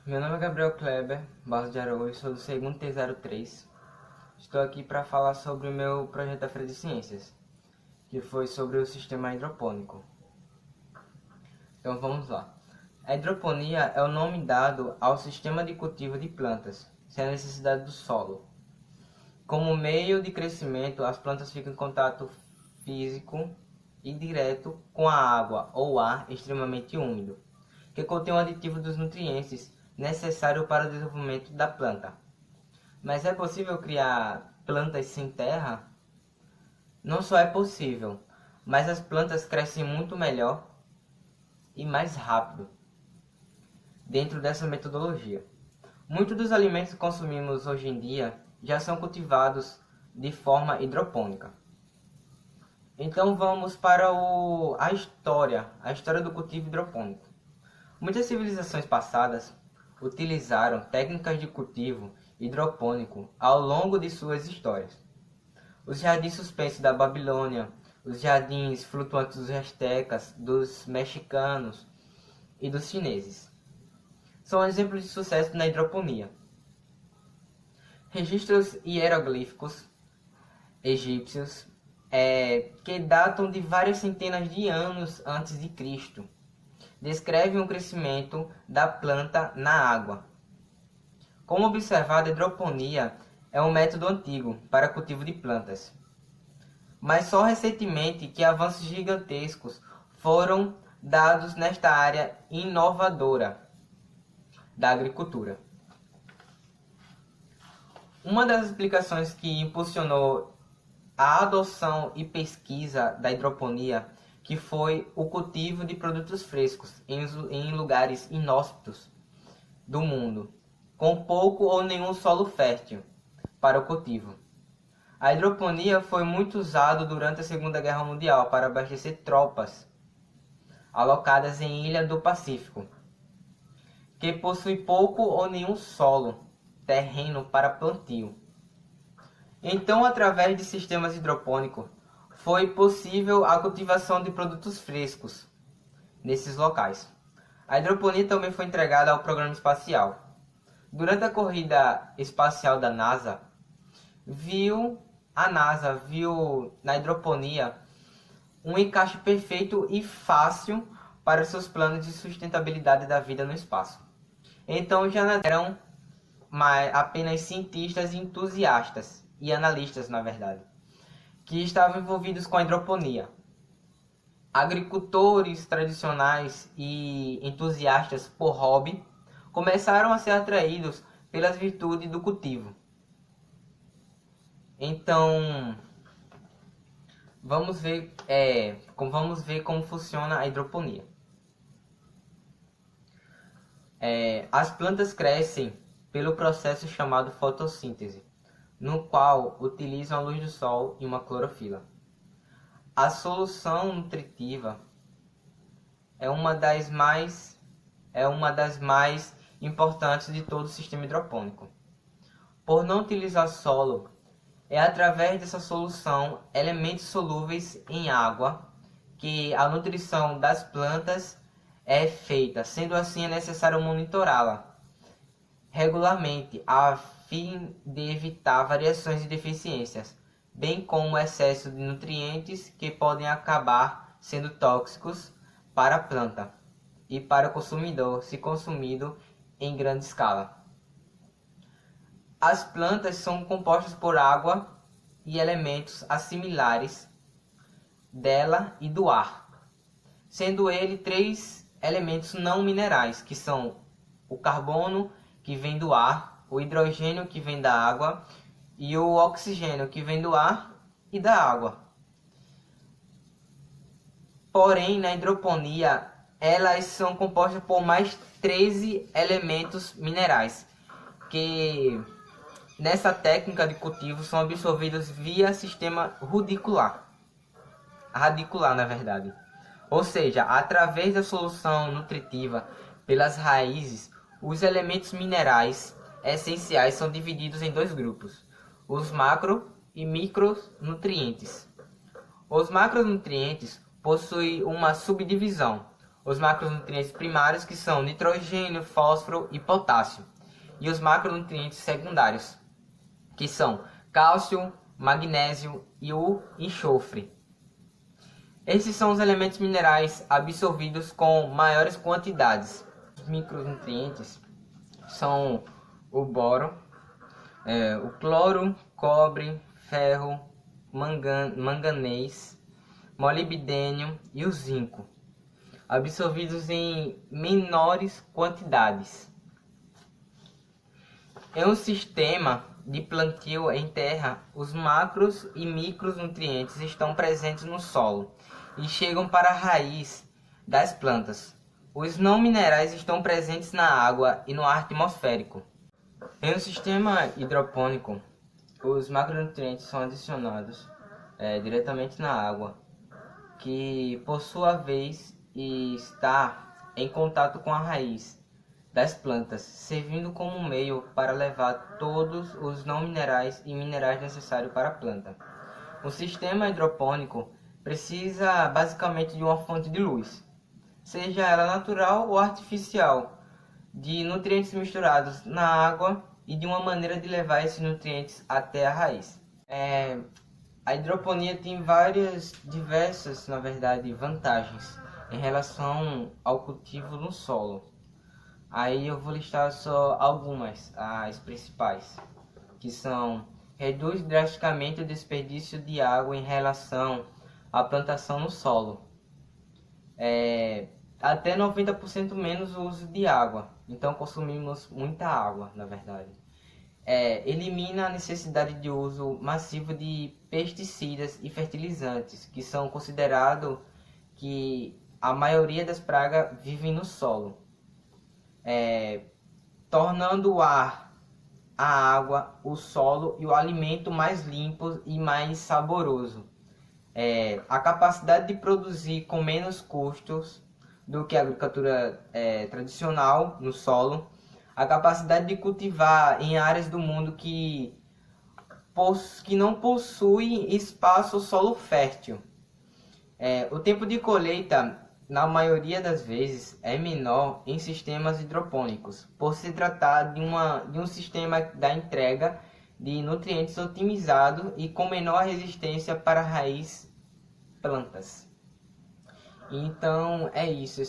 Meu nome é Gabriel Kleber Barros de Araújo, sou do segundo T03. Estou aqui para falar sobre o meu projeto da Feira de Ciências, que foi sobre o sistema hidropônico. Então vamos lá. A hidroponia é o nome dado ao sistema de cultivo de plantas, sem a necessidade do solo. Como meio de crescimento, as plantas ficam em contato físico e direto com a água ou ar extremamente úmido, que contém um aditivo dos nutrientes necessário para o desenvolvimento da planta. Mas é possível criar plantas sem terra? Não só é possível, mas as plantas crescem muito melhor e mais rápido dentro dessa metodologia. Muitos dos alimentos que consumimos hoje em dia já são cultivados de forma hidropônica. Então vamos para a história do cultivo hidropônico. Muitas civilizações passadas utilizaram técnicas de cultivo hidropônico ao longo de suas histórias. Os jardins suspensos da Babilônia, os jardins flutuantes dos astecas, dos mexicanos e dos chineses são exemplos de sucesso na hidroponia. Registros hieroglíficos egípcios que datam de várias centenas de anos antes de Cristo descrevem o crescimento da planta na água. Como observado, a hidroponia é um método antigo para cultivo de plantas, mas só recentemente que avanços gigantescos foram dados nesta área inovadora da agricultura. Uma das explicações que impulsionou a adoção e pesquisa da hidroponia que foi o cultivo de produtos frescos em lugares inóspitos do mundo, com pouco ou nenhum solo fértil para o cultivo. A hidroponia foi muito usada durante a Segunda Guerra Mundial para abastecer tropas alocadas em ilhas do Pacífico, que possui pouco ou nenhum solo terreno para plantio. Então, através de sistemas hidropônicos, foi possível a cultivação de produtos frescos nesses locais. A hidroponia também foi entregada ao programa espacial. Durante a corrida espacial da NASA, a NASA viu na hidroponia um encaixe perfeito e fácil para seus planos de sustentabilidade da vida no espaço. Então já não eram apenas cientistas e entusiastas, e analistas na verdade, que estavam envolvidos com a hidroponia. Agricultores tradicionais e entusiastas por hobby começaram a ser atraídos pelas virtudes do cultivo. Então, vamos ver como funciona a hidroponia. As plantas crescem pelo processo chamado fotossíntese, no qual utilizam a luz do sol e uma clorofila. A solução nutritiva é uma das mais importantes de todo o sistema hidropônico. Por não utilizar solo, é através dessa solução elementos solúveis em água que a nutrição das plantas é feita. Sendo assim, é necessário monitorá-la regularmente a fim de evitar variações e deficiências, bem como o excesso de nutrientes que podem acabar sendo tóxicos para a planta e para o consumidor se consumido em grande escala. As plantas são compostas por água e elementos assimilares dela e do ar, sendo ele 3 elementos não minerais, que são o carbono, que vem do ar, o hidrogênio, que vem da água, e o oxigênio, que vem do ar e da água. Porém, na hidroponia, elas são compostas por mais 13 elementos minerais, que nessa técnica de cultivo são absorvidos via sistema radicular, na verdade. Ou seja, através da solução nutritiva pelas raízes, os elementos minerais essenciais são divididos em 2 grupos, os macro e micronutrientes. Os macronutrientes possuem uma subdivisão, os macronutrientes primários, que são nitrogênio, fósforo e potássio, e os macronutrientes secundários, que são cálcio, magnésio e o enxofre. Esses são os elementos minerais absorvidos com maiores quantidades. Os micronutrientes são o boro, o cloro, cobre, ferro, manganês, molibdênio e o zinco, absorvidos em menores quantidades. Em um sistema de plantio em terra, os macros e micronutrientes estão presentes no solo e chegam para a raiz das plantas. Os não minerais estão presentes na água e no ar atmosférico. Em um sistema hidropônico, os macronutrientes são adicionados diretamente na água, que por sua vez está em contato com a raiz das plantas, servindo como meio para levar todos os não minerais e minerais necessários para a planta. O sistema hidropônico precisa basicamente de uma fonte de luz, seja ela natural ou artificial, de nutrientes misturados na água e de uma maneira de levar esses nutrientes até a raiz. A hidroponia tem diversas, na verdade, vantagens em relação ao cultivo no solo. Aí eu vou listar só algumas, as principais, que são: reduz drasticamente o desperdício de água em relação à plantação no solo, até 90% menos o uso de água, então consumimos muita água, na verdade. Elimina a necessidade de uso massivo de pesticidas e fertilizantes, que são considerados que a maioria das pragas vivem no solo, tornando o ar, a água, o solo e o alimento mais limpos e mais saboroso. A capacidade de produzir com menos custos do que a agricultura tradicional no solo, a capacidade de cultivar em áreas do mundo que não possuem espaço ou solo fértil. O tempo de colheita, na maioria das vezes, é menor em sistemas hidropônicos, por se tratar de um sistema da entrega de nutrientes otimizado e com menor resistência para raiz plantas. Então é isso.